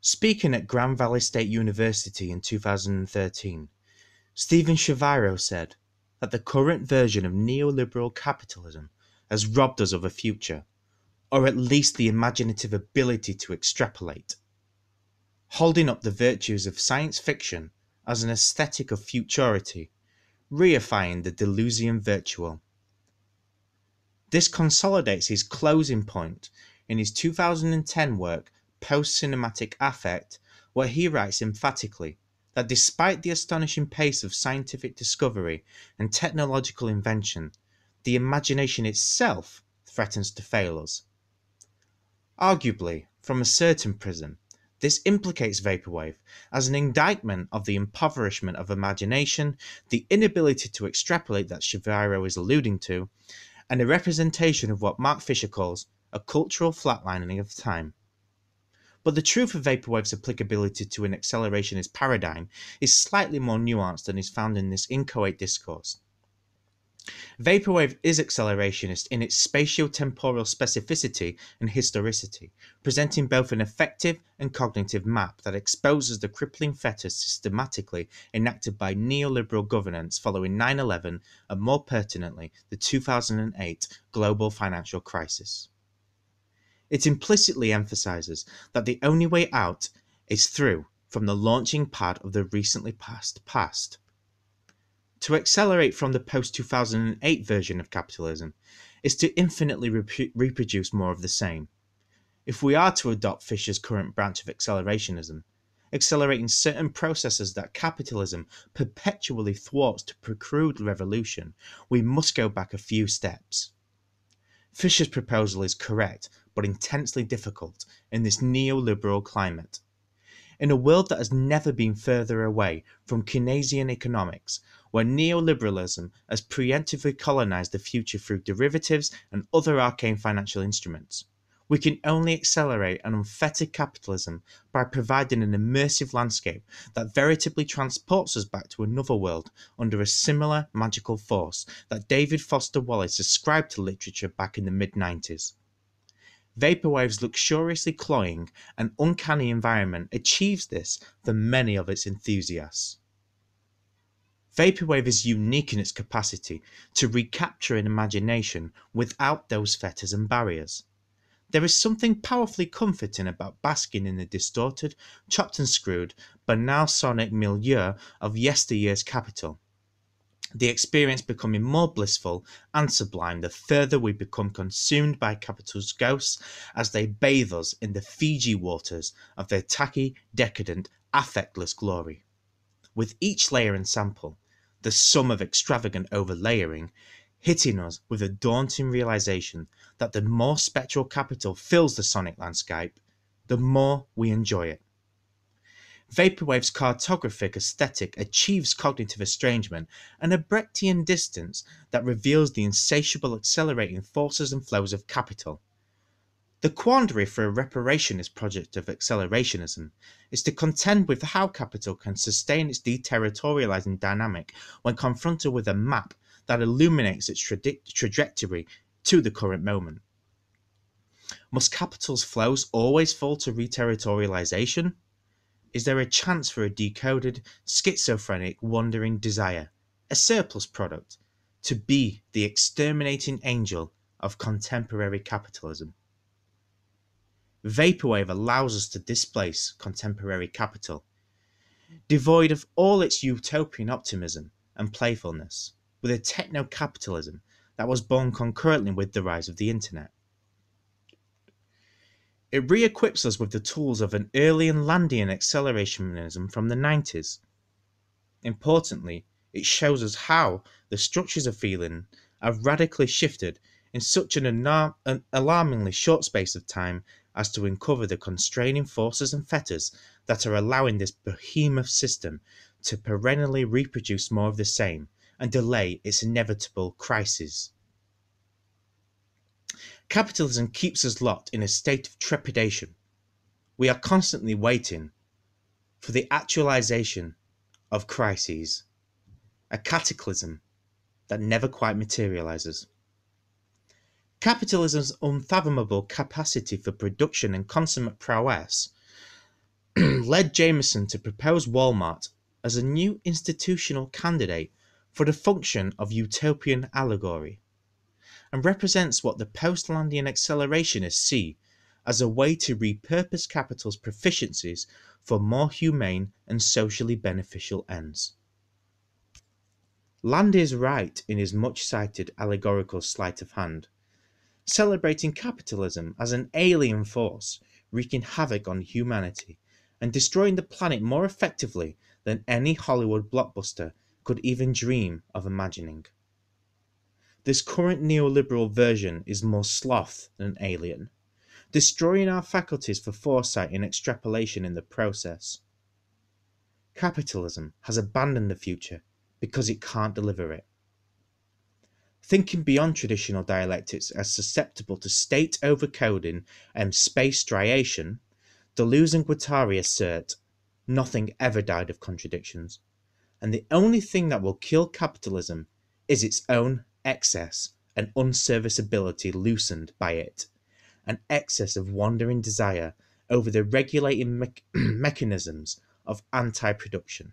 Speaking at Grand Valley State University in 2013, Stephen Shaviro said that the current version of neoliberal capitalism has robbed us of a future, or at least the imaginative ability to extrapolate, holding up the virtues of science fiction as an aesthetic of futurity, reifying the delusion virtual. This consolidates his closing point in his 2010 work Post-Cinematic Affect, where he writes emphatically that despite the astonishing pace of scientific discovery and technological invention, the imagination itself threatens to fail us. Arguably, from a certain prism, this implicates Vaporwave as an indictment of the impoverishment of imagination, the inability to extrapolate that Shaviro is alluding to, and a representation of what Mark Fisher calls a cultural flatlining of time. But the truth of Vaporwave's applicability to an accelerationist paradigm is slightly more nuanced than is found in this inchoate discourse. Vaporwave is accelerationist in its spatio-temporal specificity and historicity, presenting both an effective and cognitive map that exposes the crippling fetters systematically enacted by neoliberal governance following 9/11 and, more pertinently, the 2008 global financial crisis. It implicitly emphasizes that the only way out is through from the launching pad of the recently passed past. To accelerate from the post-2008 version of capitalism is to infinitely reproduce more of the same. If we are to adopt Fisher's current branch of accelerationism, accelerating certain processes that capitalism perpetually thwarts to preclude revolution, we must go back a few steps. Fisher's proposal is correct, but intensely difficult in this neoliberal climate. In a world that has never been further away from Keynesian economics, where neoliberalism has preemptively colonized the future through derivatives and other arcane financial instruments, we can only accelerate an unfettered capitalism by providing an immersive landscape that veritably transports us back to another world under a similar magical force that David Foster Wallace ascribed to literature back in the mid-90s. Vaporwave's luxuriously cloying and uncanny environment achieves this for many of its enthusiasts. Vaporwave is unique in its capacity to recapture an imagination without those fetters and barriers. There is something powerfully comforting about basking in the distorted, chopped and screwed, banal sonic milieu of yesteryear's capital. The experience becoming more blissful and sublime the further we become consumed by capital's ghosts as they bathe us in the Fiji waters of their tacky, decadent, affectless glory. With each layer and sample, the sum of extravagant overlayering, hitting us with a daunting realization that the more spectral capital fills the sonic landscape, the more we enjoy it. Vaporwave's cartographic aesthetic achieves cognitive estrangement and a Brechtian distance that reveals the insatiable accelerating forces and flows of capital. The quandary for a reparationist project of accelerationism is to contend with how capital can sustain its deterritorializing dynamic when confronted with a map that illuminates its trajectory to the current moment. Must capital's flows always fall to reterritorialization? Is there a chance for a decoded, schizophrenic, wandering desire, a surplus product, to be the exterminating angel of contemporary capitalism? Vaporwave allows us to displace contemporary capital, devoid of all its utopian optimism and playfulness, with a techno-capitalism that was born concurrently with the rise of the internet. It re-equips us with the tools of an early and Landian accelerationism from the 90s. Importantly, it shows us how the structures of feeling have radically shifted in such an alarmingly short space of time as to uncover the constraining forces and fetters that are allowing this behemoth system to perennially reproduce more of the same and delay its inevitable crises. Capitalism keeps us locked in a state of trepidation. We are constantly waiting for the actualization of crises, a cataclysm that never quite materializes. Capitalism's unfathomable capacity for production and consummate prowess led Jameson to propose Walmart as a new institutional candidate for the function of utopian allegory, and represents what the post-Landian accelerationists see as a way to repurpose capital's proficiencies for more humane and socially beneficial ends. Land is right in his much-cited allegorical sleight of hand, celebrating capitalism as an alien force wreaking havoc on humanity and destroying the planet more effectively than any Hollywood blockbuster could even dream of imagining. This current neoliberal version is more sloth than alien, destroying our faculties for foresight and extrapolation in the process. Capitalism has abandoned the future because it can't deliver it. Thinking beyond traditional dialectics as susceptible to state overcoding and space striation, Deleuze and Guattari assert nothing ever died of contradictions, and the only thing that will kill capitalism is its own excess and unserviceability loosened by it, an excess of wandering desire over the regulating mechanisms of anti-production.